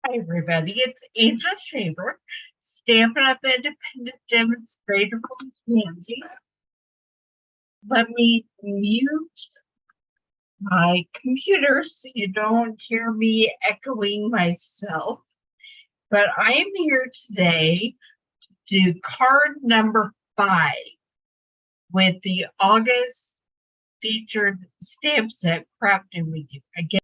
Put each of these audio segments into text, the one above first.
Hi, everybody. It's Angel Shaver, Stampin' Up Independent Demonstrator from Nancy. Let me mute my computer so you don't hear me echoing myself. But I am here today to do card number 5 with the August featured stamp set crafting with you. Again,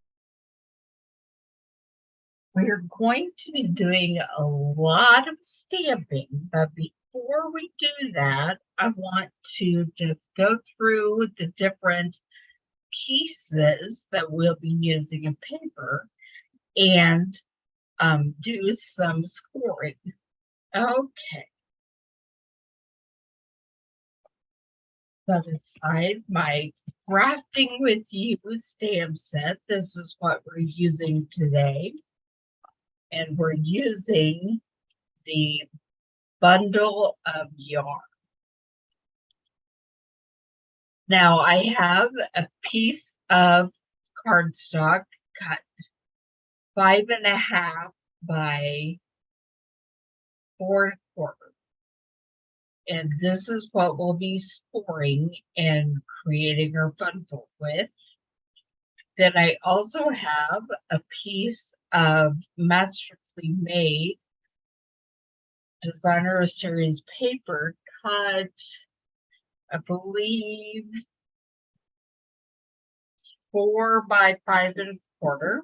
we're going to be doing a lot of stamping, but before we do that, I want to just go through the different pieces that we'll be using in paper and do some scoring. Okay. Set aside my crafting with you stamp set. This is what we're using today. And we're using the bundle of yarn. Now I have a piece of cardstock cut 5.5 by 4 1/4. And this is what we'll be scoring and creating our bundle with. Then I also have a piece of masterfully made designer series paper cut, I believe, 4 by 5 1/4.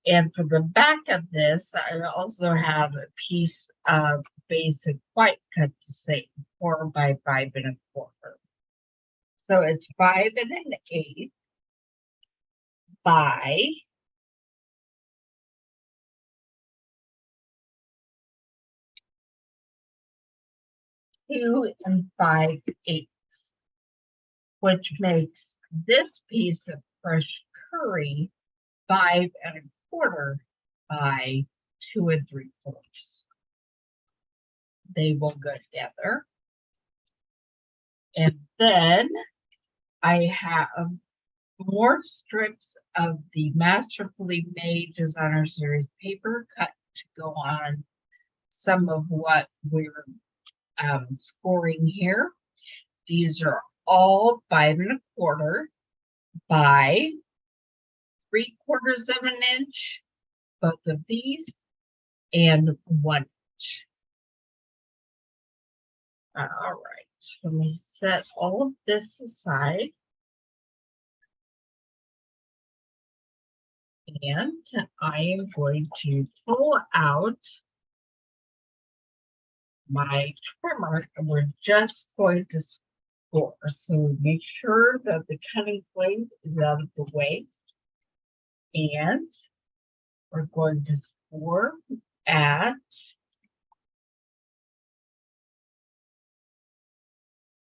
And for the back of this, I also have a piece of basic white cut the same, 4 by 5 1/4. So it's 5 1/8 by 2 5/8, which makes this piece of fresh curry 5 1/4 by 2 3/4. They will go together. And then I have more strips of the masterfully made designer series paper cut to go on some of what we're scoring here. These are all 5 1/4 by 3/4 of an inch, both of these, and 1 inch. All right, so let me set all of this aside. And I am going to pull out my trimmer, and we're just going to score. So make sure that the cutting blade is out of the way. And we're going to score at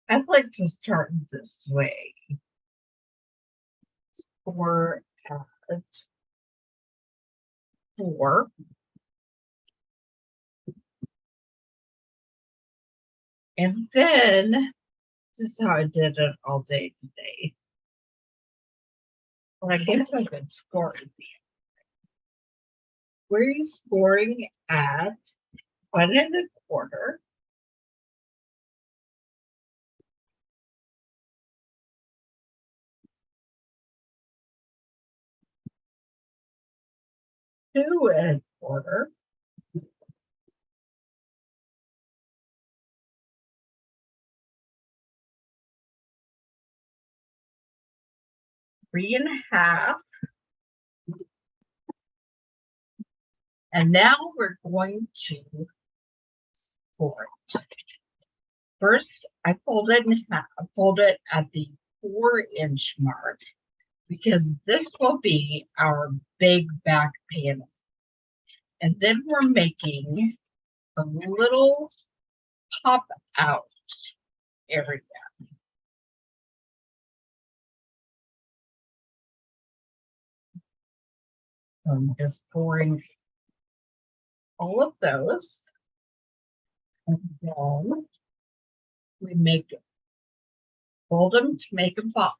I'd like to start this way. Score at 4. And then this is how I did it all day today. Well, I guess I could score at the end. We're scoring at 1 1/4. Two and 1/4. 3 1/2. And now we're going to score it. First, I fold it in half. I fold it at the 4-inch mark because this will be our big back panel. And then we're making a little pop out area. I'm just pouring all of those. And then we fold them to make a box.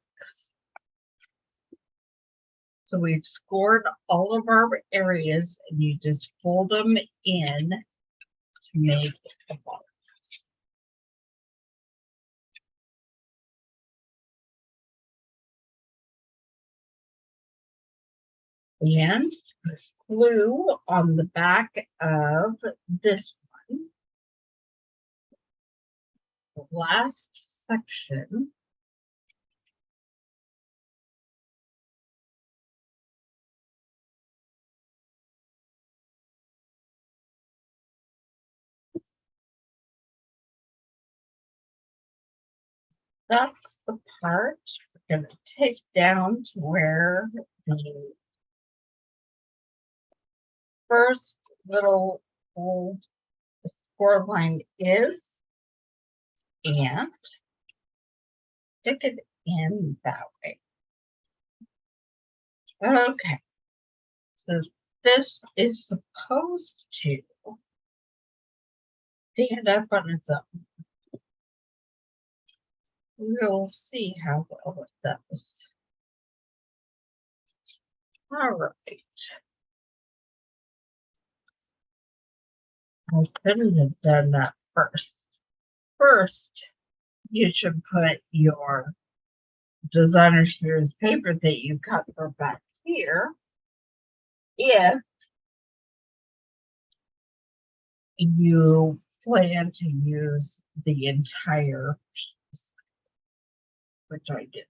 So we've scored all of our areas, and you just fold them in to make a box. And glue on the back of this one, the last section. That's the part we're going to take down to where the first little old score line is, and stick it in that way. Okay, so this is supposed to stand up on its own. We'll see how well it does. All right. I couldn't have done that first. First, you should put your designer series paper that you cut from back here if you plan to use the entire piece, which I did.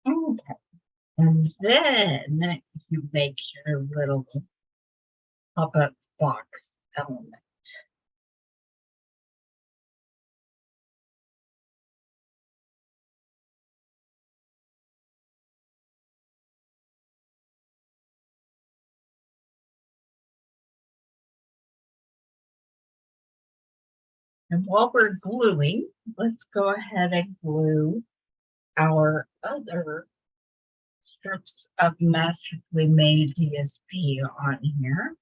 Okay, and then you make your little pop-up box element. And while we're gluing, let's go ahead and glue our other strips of Masterfully Made DSP on here.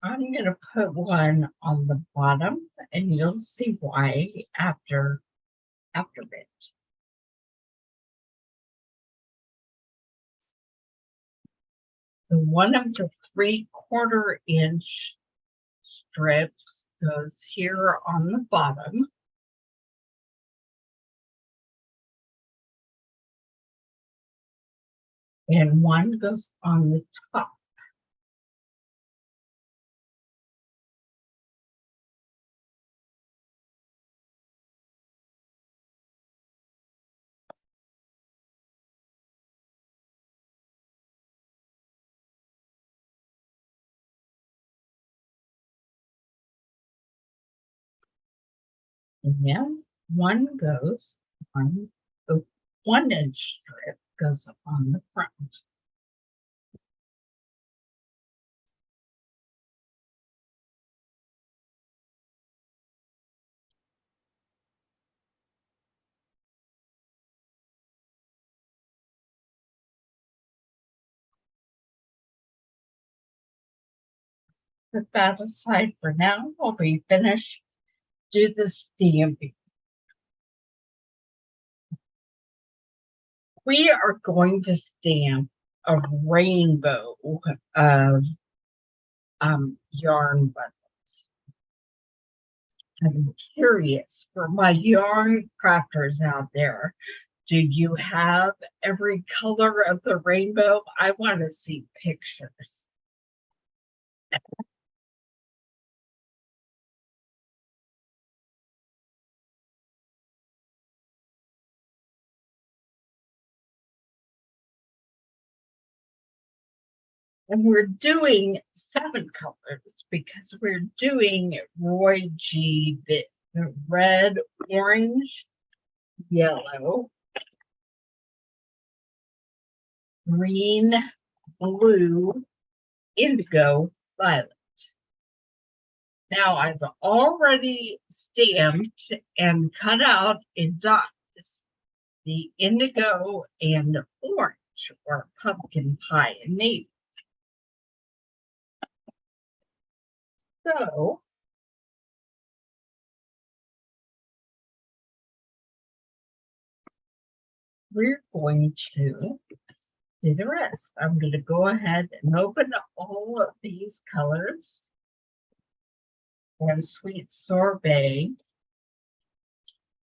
I'm going to put one on the bottom, and you'll see why after it. So one of the 3/4 inch strips goes here on the bottom. And one goes on the top. And then one goes on the 1 inch strip goes on the front. Put that aside for now. While we finish, do the stamping. We are going to stamp a rainbow of yarn bundles. I'm curious for my yarn crafters out there. Do you have every color of the rainbow? I want to see pictures. And we're doing 7 colors because we're doing Roy G. Red, orange, yellow, green, blue, indigo, violet. Now I've already stamped and cut out in dots the indigo and orange, or pumpkin pie and navy. So we're going to do the rest. I'm going to go ahead and open all of these colors. And sweet sorbet,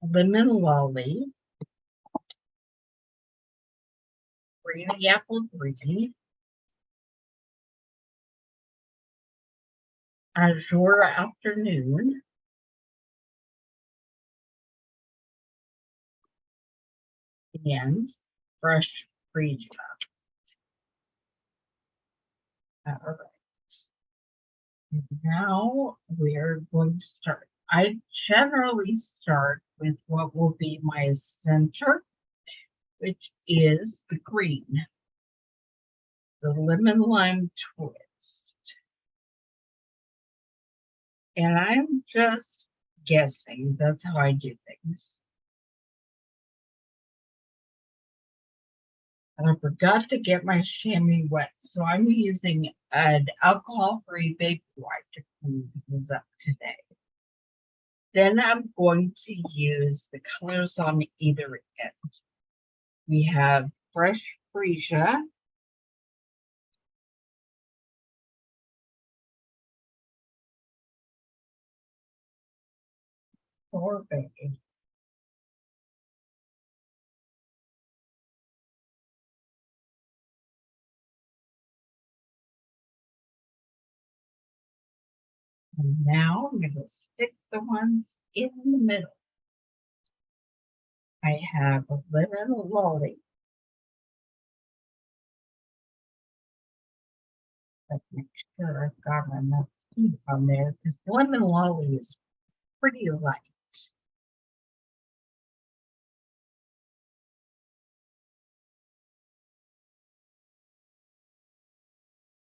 lemon lolly, green apple green, azure afternoon, and fresh freesia. All right. Now we're going to start. I generally start with what will be my center, which is the green, the lemon lime twist. And I'm just guessing. That's how I do things. And I forgot to get my chamois wet, so I'm using an alcohol-free baby wipe to clean these up today. Then I'm going to use the colors on either end. We have fresh freesia, sorbet, and now I'm going to stick the ones in the middle. I have a lemon lolly. Let's make sure I've got enough heat on there, because lemon lolly is pretty light.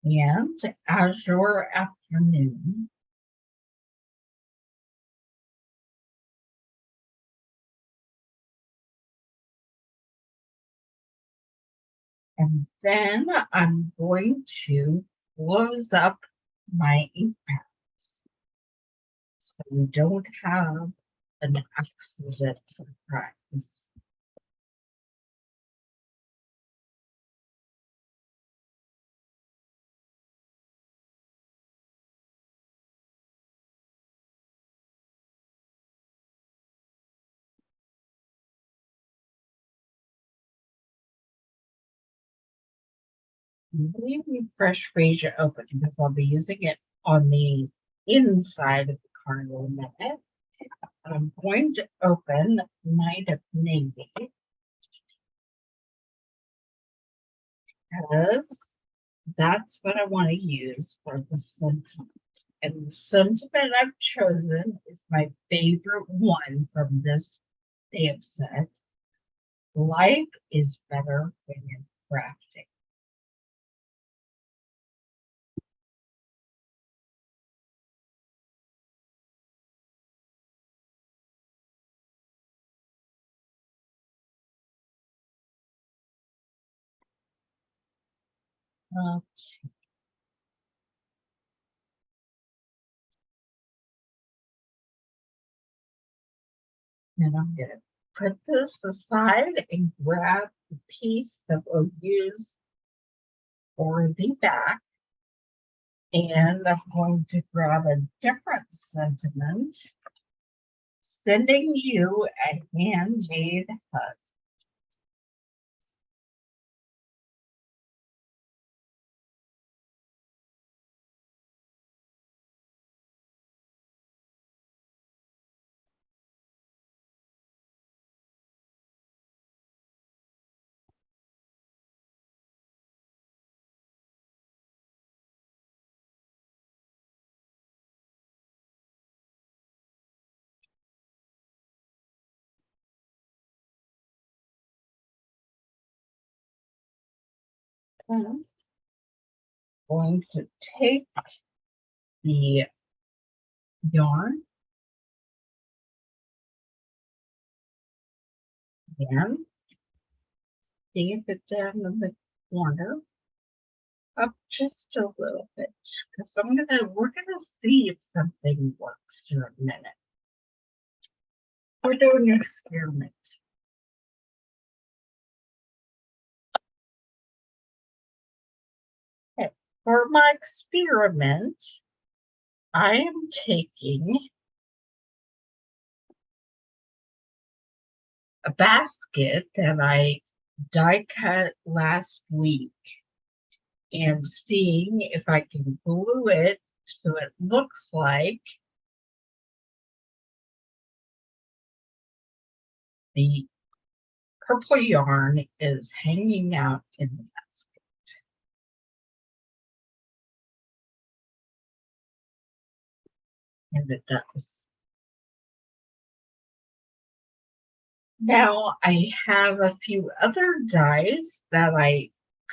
And azure afternoon. And then I'm going to close up my ink pads so we don't have an accident surprise. Leave the fresh freesia open because I'll be using it on the inside of the card in a minute. I'm going to open Night of Navy because that's what I want to use for the sentiment. And the sentiment I've chosen is my favorite one from this stamp set. Life is better when you're crafting. And I'm going to put this aside and grab the piece that we'll use for the back. And I'm going to grab a different sentiment, sending you a handmade hug. I'm going to take the yarn and stamp it down in the corner up just a little bit because we're gonna see if something works in a minute. We're doing an experiment. Okay. For my experiment, I am taking a basket that I die cut last week and seeing if I can glue it so it looks like the purple yarn is hanging out in the basket. And it does. Now I have a few other dies that I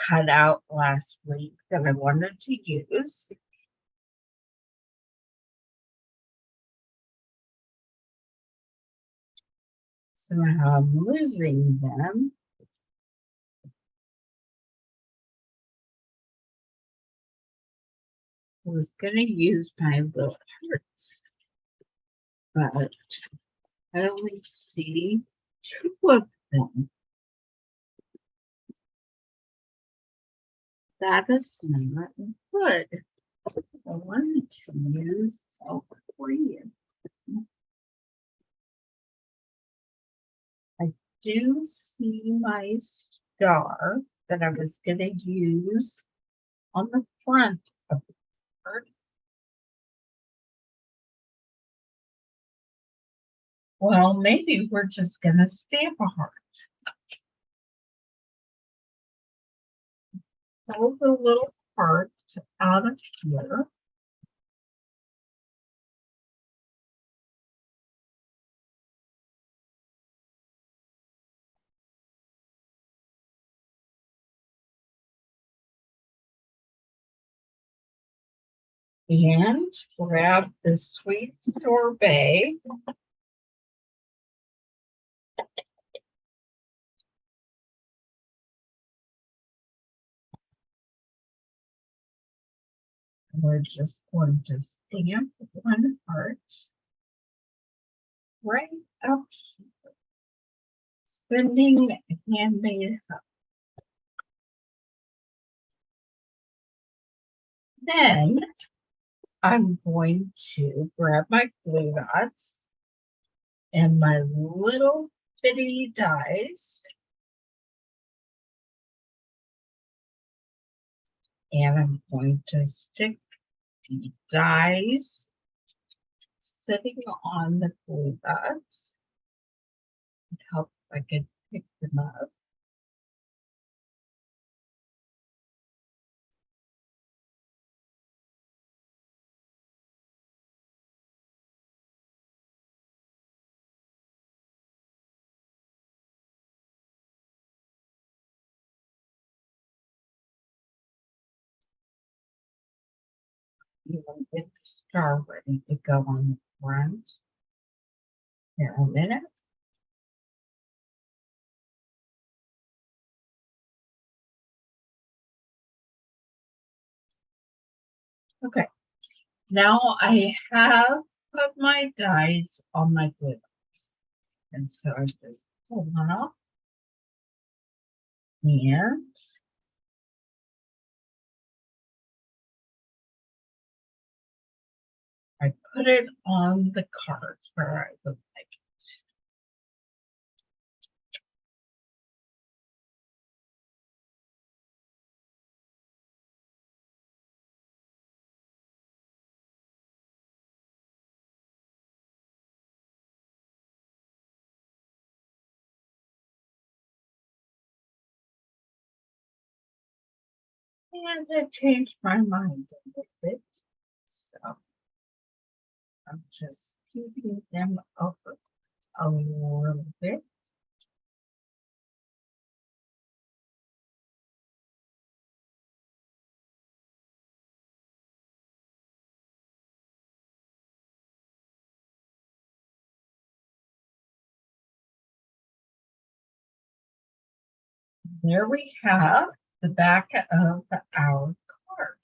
cut out last week that I wanted to use. Somehow I'm losing them. I was going to use my little hearts, but I only see 2 of them. That is not good. I wanted to use all 3. I do see my star that I was going to use on the front of the card. Well, maybe we're just going to stamp a heart. Pull the little heart out of here. And grab the sweet sorbet. We're just going to stamp 1 heart right up here. Spending handmade hook. Then I'm going to grab my glue dots and my little bitty dies. And I'm going to stick the dies sitting on the glue dots. It helps if I can pick them up. You will get the star ready to go on the front. Here a minute. Okay, now I have put my dies on my glue dots. And so I just pull one off. And I put it on the cards where I would like it. And I changed my mind a little bit. So I'm just keeping them over a little bit. There we have the back of our card.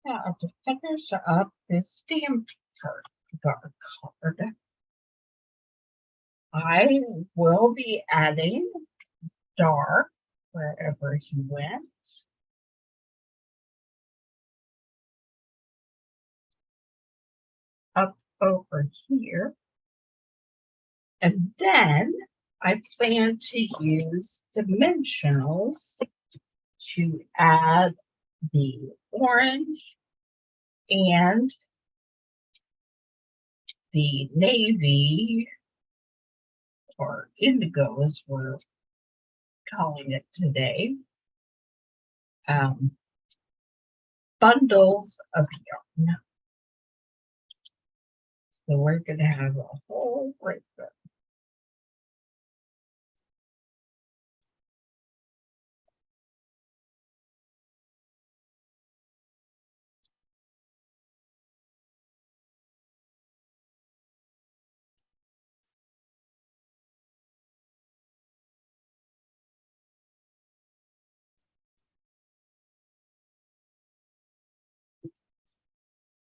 Now, to finish up this stamped part of our card, I will be adding dark wherever he went. Up over here. And then I plan to use dimensionals to add the orange and the navy, or indigo as we're calling it today, bundles of yarn. So we're going to have a whole breakdown.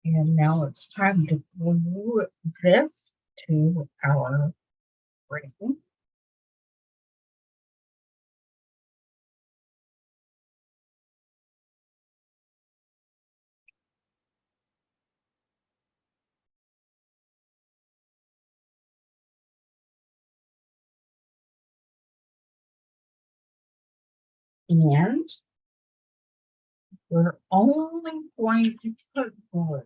And now it's time to glue this to our ring. And we're only going to put glue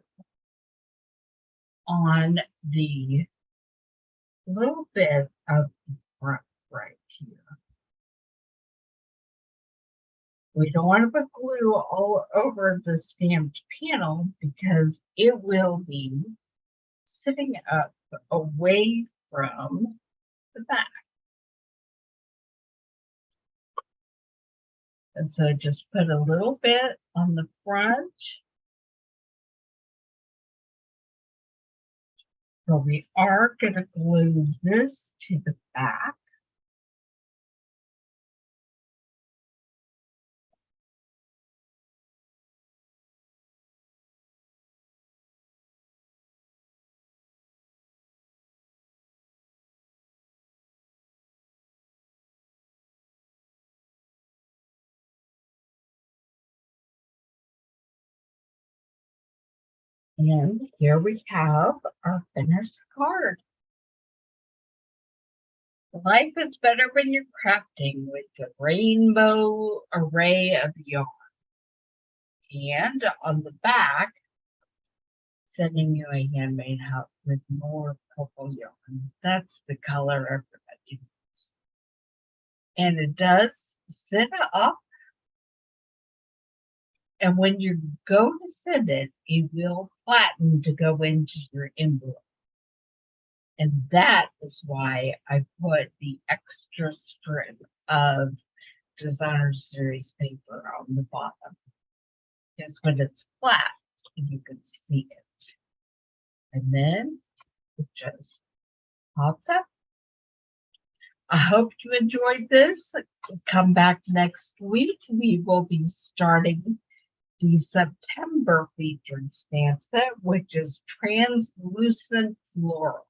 on the little bit of the front right here. We don't want to put glue all over the stamped panel because it will be sitting up away from the back. And so just put a little bit on the front. So we are going to glue this to the back. And here we have our finished card. Life is better when you're crafting with the rainbow array of yarn. And on the back, sending you a handmade house with more purple yarn. That's the color everybody needs. And it does sit up. And when you go to send it, it will flatten to go into your envelope. And that is why I put the extra strip of Designer Series paper on the bottom. Because when it's flat, you can see it. And then it just pops up. I hope you enjoyed this. Come back next week. We will be starting the September featured stamp set, which is translucent floral.